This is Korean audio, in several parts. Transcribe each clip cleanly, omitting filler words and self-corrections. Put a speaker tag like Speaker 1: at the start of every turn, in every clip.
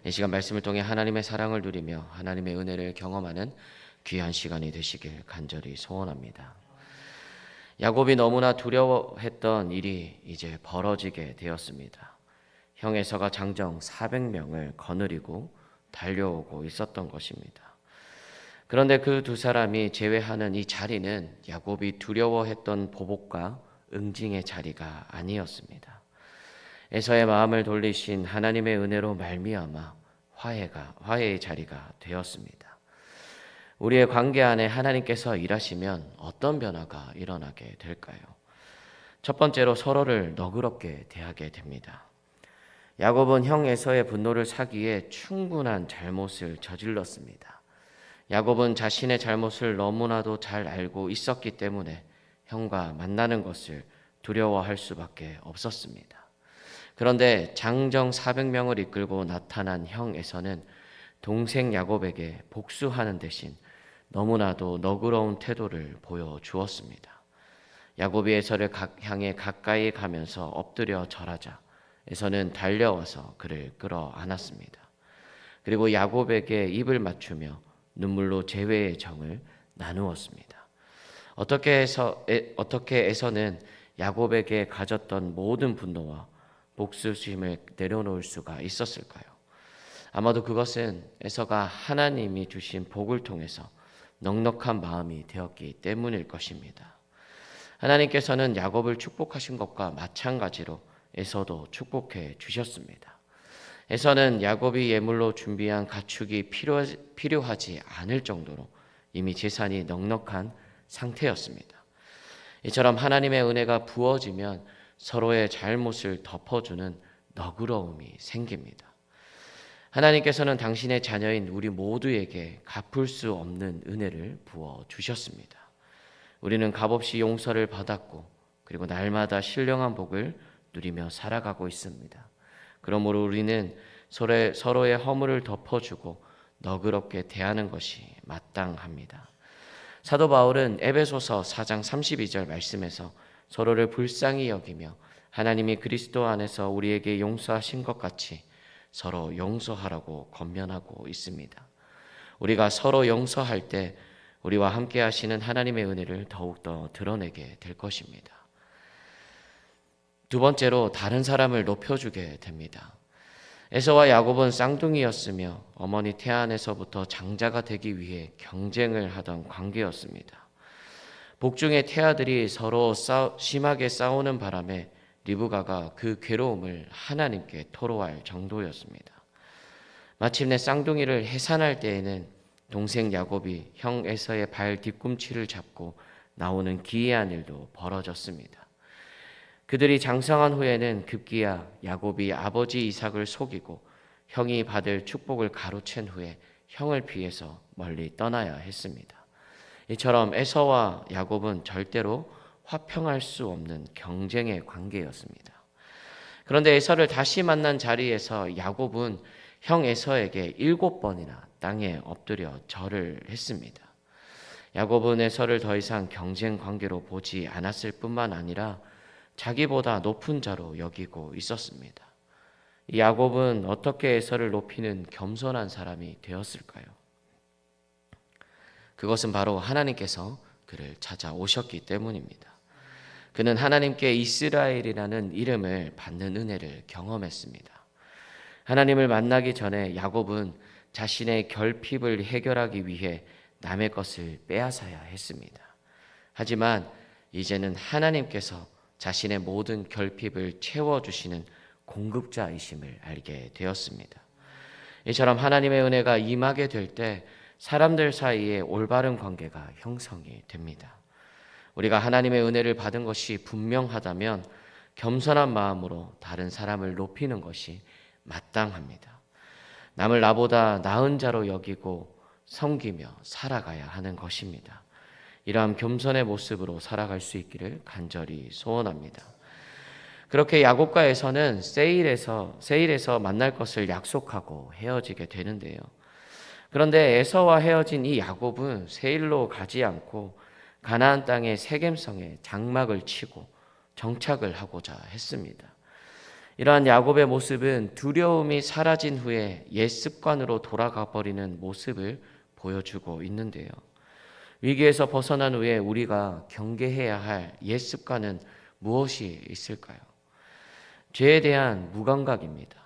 Speaker 1: 이 시간 말씀을 통해 하나님의 사랑을 누리며 하나님의 은혜를 경험하는 귀한 시간이 되시길 간절히 소원합니다. 야곱이 너무나 두려워했던 일이 이제 벌어지게 되었습니다. 형 에서가 장정 400명을 거느리고 달려오고 있었던 것입니다. 그런데 그 두 사람이 제외하는 이 자리는 야곱이 두려워했던 보복과 응징의 자리가 아니었습니다. 에서의 마음을 돌리신 하나님의 은혜로 말미암아 화해의 자리가 되었습니다. 우리의 관계 안에 하나님께서 일하시면 어떤 변화가 일어나게 될까요? 첫 번째로 서로를 너그럽게 대하게 됩니다. 야곱은 형 에서의 분노를 사기에 충분한 잘못을 저질렀습니다. 야곱은 자신의 잘못을 너무나도 잘 알고 있었기 때문에 형과 만나는 것을 두려워할 수밖에 없었습니다. 그런데 장정 400명을 이끌고 나타난 형 에서는 동생 야곱에게 복수하는 대신 너무나도 너그러운 태도를 보여주었습니다. 야곱이 에서를 향해 가까이 가면서 엎드려 절하자 에서는 달려와서 그를 끌어안았습니다. 그리고 야곱에게 입을 맞추며 눈물로 재회의 정을 나누었습니다. 어떻게 에서는 야곱에게 가졌던 모든 분노와 복수심을 내려놓을 수가 있었을까요? 아마도 그것은 에서가 하나님이 주신 복을 통해서 넉넉한 마음이 되었기 때문일 것입니다. 하나님께서는 야곱을 축복하신 것과 마찬가지로 에서도 축복해 주셨습니다. 에서는 야곱이 예물로 준비한 가축이 필요하지 않을 정도로 이미 재산이 넉넉한 상태였습니다. 이처럼 하나님의 은혜가 부어지면 서로의 잘못을 덮어주는 너그러움이 생깁니다. 하나님께서는 당신의 자녀인 우리 모두에게 갚을 수 없는 은혜를 부어 주셨습니다. 우리는 값없이 용서를 받았고 그리고 날마다 신령한 복을 누리며 살아가고 있습니다. 그러므로 우리는 서로의 허물을 덮어주고 너그럽게 대하는 것이 마땅합니다. 사도 바울은 에베소서 4장 32절 말씀에서 서로를 불쌍히 여기며 하나님이 그리스도 안에서 우리에게 용서하신 것 같이 서로 용서하라고 권면하고 있습니다. 우리가 서로 용서할 때 우리와 함께 하시는 하나님의 은혜를 더욱더 드러내게 될 것입니다. 두 번째로 다른 사람을 높여주게 됩니다. 에서와 야곱은 쌍둥이였으며 어머니 태안에서부터 장자가 되기 위해 경쟁을 하던 관계였습니다. 복중의 태아들이 서로 심하게 싸우는 바람에 리브가가 그 괴로움을 하나님께 토로할 정도였습니다. 마침내 쌍둥이를 해산할 때에는 동생 야곱이 형 에서의 발 뒤꿈치를 잡고 나오는 기이한 일도 벌어졌습니다. 그들이 장성한 후에는 급기야 야곱이 아버지 이삭을 속이고 형이 받을 축복을 가로챈 후에 형을 피해서 멀리 떠나야 했습니다. 이처럼 에서와 야곱은 절대로 화평할 수 없는 경쟁의 관계였습니다. 그런데 에서를 다시 만난 자리에서 야곱은 형 에서에게 7번이나 땅에 엎드려 절을 했습니다. 야곱은 에서를 더 이상 경쟁 관계로 보지 않았을 뿐만 아니라 자기보다 높은 자로 여기고 있었습니다. 이 야곱은 어떻게 에서를 높이는 겸손한 사람이 되었을까요? 그것은 바로 하나님께서 그를 찾아오셨기 때문입니다. 그는 하나님께 이스라엘이라는 이름을 받는 은혜를 경험했습니다. 하나님을 만나기 전에 야곱은 자신의 결핍을 해결하기 위해 남의 것을 빼앗아야 했습니다. 하지만 이제는 하나님께서 자신의 모든 결핍을 채워주시는 공급자이심을 알게 되었습니다. 이처럼 하나님의 은혜가 임하게 될 때 사람들 사이에 올바른 관계가 형성이 됩니다. 우리가 하나님의 은혜를 받은 것이 분명하다면 겸손한 마음으로 다른 사람을 높이는 것이 마땅합니다. 남을 나보다 나은 자로 여기고 섬기며 살아가야 하는 것입니다. 이러한 겸손의 모습으로 살아갈 수 있기를 간절히 소원합니다. 그렇게 야곱과 에서는 세일에서 만날 것을 약속하고 헤어지게 되는데요. 그런데 에서와 헤어진 이 야곱은 세일로 가지 않고 가나안 땅의 세겜성에 장막을 치고 정착을 하고자 했습니다. 이러한 야곱의 모습은 두려움이 사라진 후에 옛 습관으로 돌아가 버리는 모습을 보여주고 있는데요. 위기에서 벗어난 후에 우리가 경계해야 할 옛 습관은 무엇이 있을까요? 죄에 대한 무감각입니다.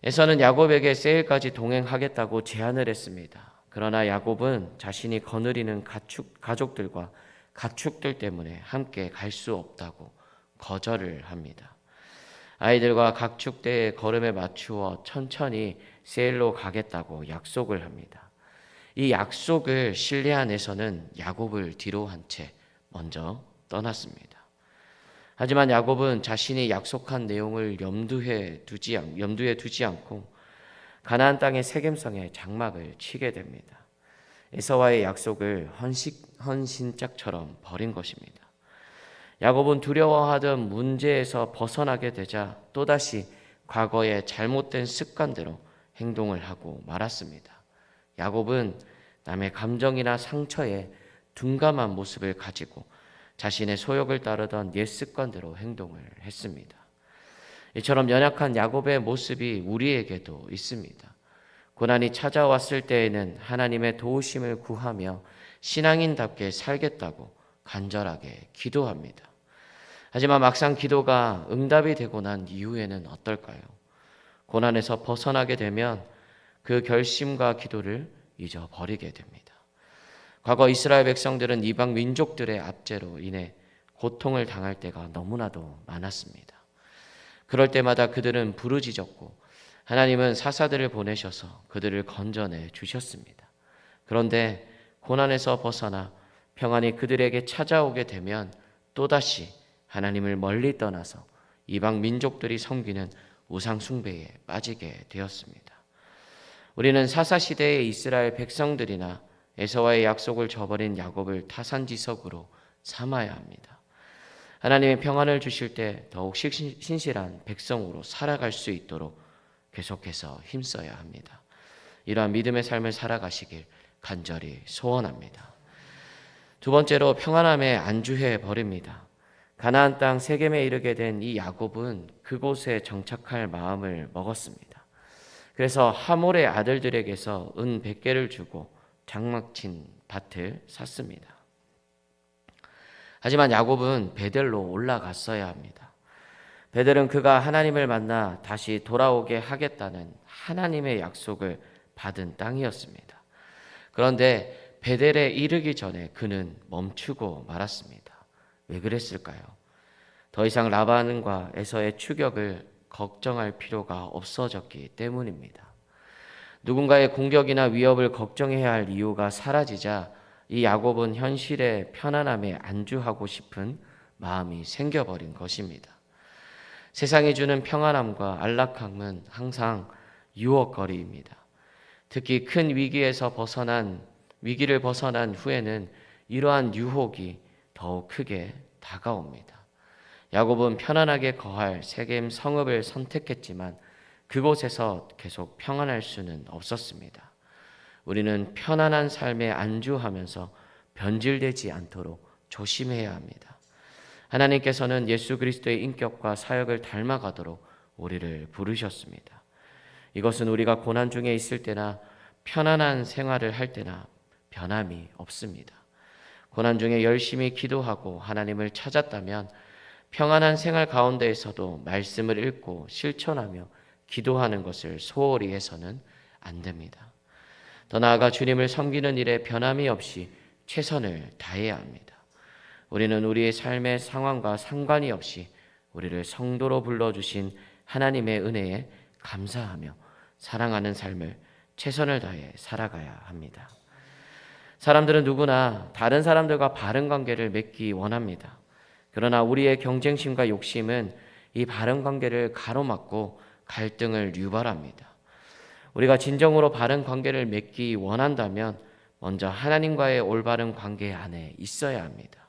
Speaker 1: 에서는 야곱에게 세일까지 동행하겠다고 제안을 했습니다. 그러나 야곱은 자신이 거느리는 가족들과 가축들 때문에 함께 갈 수 없다고 거절을 합니다. 아이들과 가축대의 걸음에 맞추어 천천히 세일로 가겠다고 약속을 합니다. 이 약속을 신뢰한 에서는 야곱을 뒤로 한 채 먼저 떠났습니다. 하지만 야곱은 자신이 약속한 내용을 염두에 두지 않고 가나안 땅의 세겜성에 장막을 치게 됩니다. 에서와의 약속을 헌신짝처럼 버린 것입니다. 야곱은 두려워하던 문제에서 벗어나게 되자 또다시 과거의 잘못된 습관대로 행동을 하고 말았습니다. 야곱은 남의 감정이나 상처에 둔감한 모습을 가지고 자신의 소욕을 따르던 옛 습관대로 행동을 했습니다. 이처럼 연약한 야곱의 모습이 우리에게도 있습니다. 고난이 찾아왔을 때에는 하나님의 도우심을 구하며 신앙인답게 살겠다고 간절하게 기도합니다. 하지만 막상 기도가 응답이 되고 난 이후에는 어떨까요? 고난에서 벗어나게 되면 그 결심과 기도를 잊어버리게 됩니다. 과거 이스라엘 백성들은 이방 민족들의 압제로 인해 고통을 당할 때가 너무나도 많았습니다. 그럴 때마다 그들은 부르짖었고 하나님은 사사들을 보내셔서 그들을 건져내 주셨습니다. 그런데 고난에서 벗어나 평안이 그들에게 찾아오게 되면 또다시 하나님을 멀리 떠나서 이방 민족들이 섬기는 우상 숭배에 빠지게 되었습니다. 우리는 사사시대의 이스라엘 백성들이나 에서와의 약속을 저버린 야곱을 타산지석으로 삼아야 합니다. 하나님의 평안을 주실 때 더욱 신실한 백성으로 살아갈 수 있도록 계속해서 힘써야 합니다. 이러한 믿음의 삶을 살아가시길 간절히 소원합니다. 두 번째로 평안함에 안주해 버립니다. 가나안 땅 세겜에 이르게 된 이 야곱은 그곳에 정착할 마음을 먹었습니다. 그래서 하몰의 아들들에게서 은 100개를 주고 장막친 밭을 샀습니다. 하지만 야곱은 베델로 올라갔어야 합니다. 베델은 그가 하나님을 만나 다시 돌아오게 하겠다는 하나님의 약속을 받은 땅이었습니다. 그런데 베델에 이르기 전에 그는 멈추고 말았습니다. 왜 그랬을까요? 더 이상 라반과 에서의 추격을 걱정할 필요가 없어졌기 때문입니다. 누군가의 공격이나 위협을 걱정해야 할 이유가 사라지자 이 야곱은 현실의 편안함에 안주하고 싶은 마음이 생겨버린 것입니다. 세상이 주는 평안함과 안락함은 항상 유혹거리입니다. 특히 큰 위기를 벗어난 후에는 이러한 유혹이 더욱 크게 다가옵니다. 야곱은 편안하게 거할 세겜 성읍을 선택했지만 그곳에서 계속 평안할 수는 없었습니다. 우리는 편안한 삶에 안주하면서 변질되지 않도록 조심해야 합니다. 하나님께서는 예수 그리스도의 인격과 사역을 닮아가도록 우리를 부르셨습니다. 이것은 우리가 고난 중에 있을 때나 편안한 생활을 할 때나 변함이 없습니다. 고난 중에 열심히 기도하고 하나님을 찾았다면 평안한 생활 가운데에서도 말씀을 읽고 실천하며 기도하는 것을 소홀히 해서는 안 됩니다. 더 나아가 주님을 섬기는 일에 변함이 없이 최선을 다해야 합니다. 우리는 우리의 삶의 상황과 상관이 없이 우리를 성도로 불러주신 하나님의 은혜에 감사하며 사랑하는 삶을 최선을 다해 살아가야 합니다. 사람들은 누구나 다른 사람들과 바른 관계를 맺기 원합니다. 그러나 우리의 경쟁심과 욕심은 이 바른 관계를 가로막고 갈등을 유발합니다. 우리가 진정으로 바른 관계를 맺기 원한다면 먼저 하나님과의 올바른 관계 안에 있어야 합니다.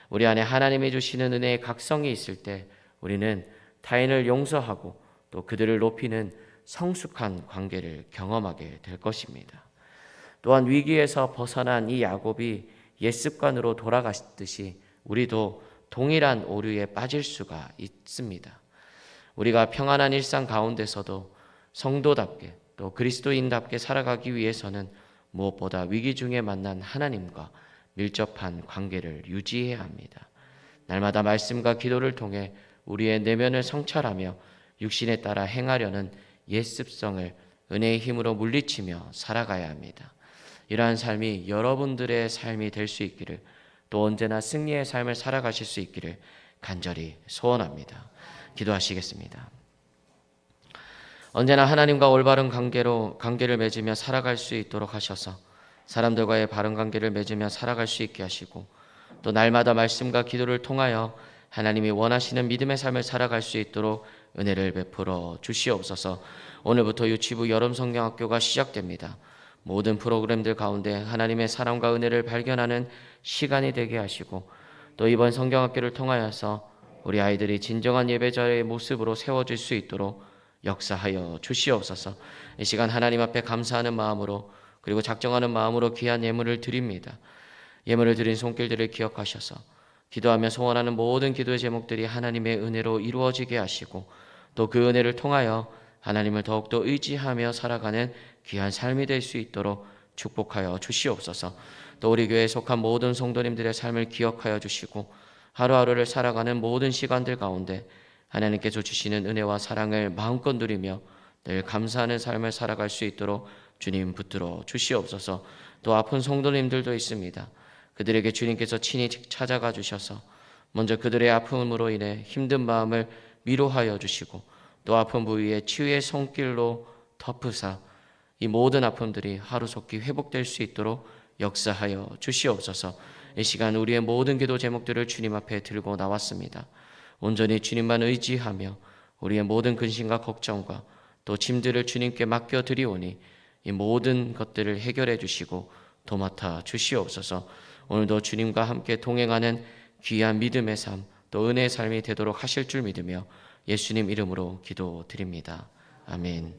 Speaker 1: 우리 안에 하나님이 주시는 은혜의 각성이 있을 때 우리는 타인을 용서하고 또 그들을 높이는 성숙한 관계를 경험하게 될 것입니다. 또한 위기에서 벗어난 이 야곱이 옛 습관으로 돌아갔듯이 우리도 동일한 오류에 빠질 수가 있습니다. 우리가 평안한 일상 가운데서도 성도답게 또 그리스도인답게 살아가기 위해서는 무엇보다 위기 중에 만난 하나님과 밀접한 관계를 유지해야 합니다. 날마다 말씀과 기도를 통해 우리의 내면을 성찰하며 육신에 따라 행하려는 옛 습성을 은혜의 힘으로 물리치며 살아가야 합니다. 이러한 삶이 여러분들의 삶이 될 수 있기를, 또 언제나 승리의 삶을 살아가실 수 있기를 간절히 소원합니다. 기도하시겠습니다. 언제나 하나님과 올바른 관계를 맺으며 살아갈 수 있도록 하셔서 사람들과의 바른 관계를 맺으며 살아갈 수 있게 하시고, 또 날마다 말씀과 기도를 통하여 하나님이 원하시는 믿음의 삶을 살아갈 수 있도록 은혜를 베풀어 주시옵소서. 오늘부터 유치부 여름 성경학교가 시작됩니다. 모든 프로그램들 가운데 하나님의 사랑과 은혜를 발견하는 시간이 되게 하시고, 또 이번 성경학교를 통하여서 우리 아이들이 진정한 예배자의 모습으로 세워질 수 있도록 역사하여 주시옵소서. 이 시간 하나님 앞에 감사하는 마음으로, 그리고 작정하는 마음으로 귀한 예물을 드립니다. 예물을 드린 손길들을 기억하셔서 기도하며 소원하는 모든 기도의 제목들이 하나님의 은혜로 이루어지게 하시고, 또 그 은혜를 통하여 하나님을 더욱더 의지하며 살아가는 귀한 삶이 될 수 있도록 축복하여 주시옵소서. 또 우리 교회에 속한 모든 성도님들의 삶을 기억하여 주시고, 하루하루를 살아가는 모든 시간들 가운데 하나님께서 주시는 은혜와 사랑을 마음껏 누리며 늘 감사하는 삶을 살아갈 수 있도록 주님 붙들어 주시옵소서. 또 아픈 성도님들도 있습니다. 그들에게 주님께서 친히 찾아가 주셔서 먼저 그들의 아픔으로 인해 힘든 마음을 위로하여 주시고, 또 아픈 부위에 치유의 손길로 덮으사 이 모든 아픔들이 하루속히 회복될 수 있도록 역사하여 주시옵소서. 이 시간 우리의 모든 기도 제목들을 주님 앞에 들고 나왔습니다. 온전히 주님만 의지하며 우리의 모든 근심과 걱정과 또 짐들을 주님께 맡겨드리오니 이 모든 것들을 해결해 주시고 도맡아 주시옵소서. 오늘도 주님과 함께 동행하는 귀한 믿음의 삶, 또 은혜의 삶이 되도록 하실 줄 믿으며 예수님 이름으로 기도드립니다. 아멘.